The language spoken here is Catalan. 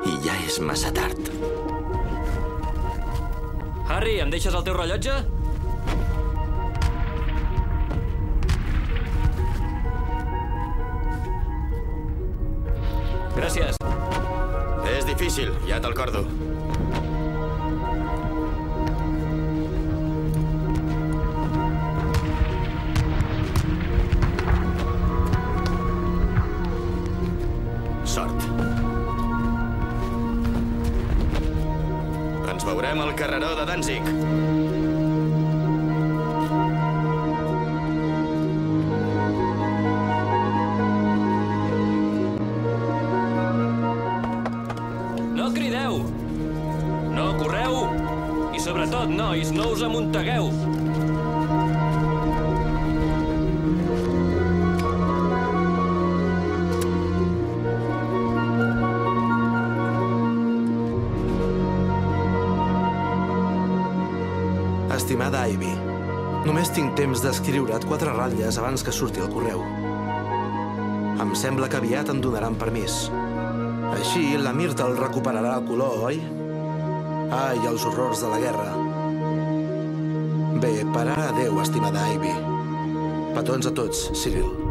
I ja és massa tard. Harry, em deixes el teu rellotge? Gràcies. És difícil, ja te'l cordo. Sort. Ens veurem al carreró de Danzig. No crideu! No correu! I sobretot, nois, no us amuntegueu! Estimada Ivy, només tinc temps d'escriure't 4 ratlles abans que surti el correu. Em sembla que aviat em donaran permís. Així, la Myrtle recuperarà el color, oi? Ai, els horrors de la guerra. Bé, per ara, adéu, estimada Ivy. Petons a tots, Cyril.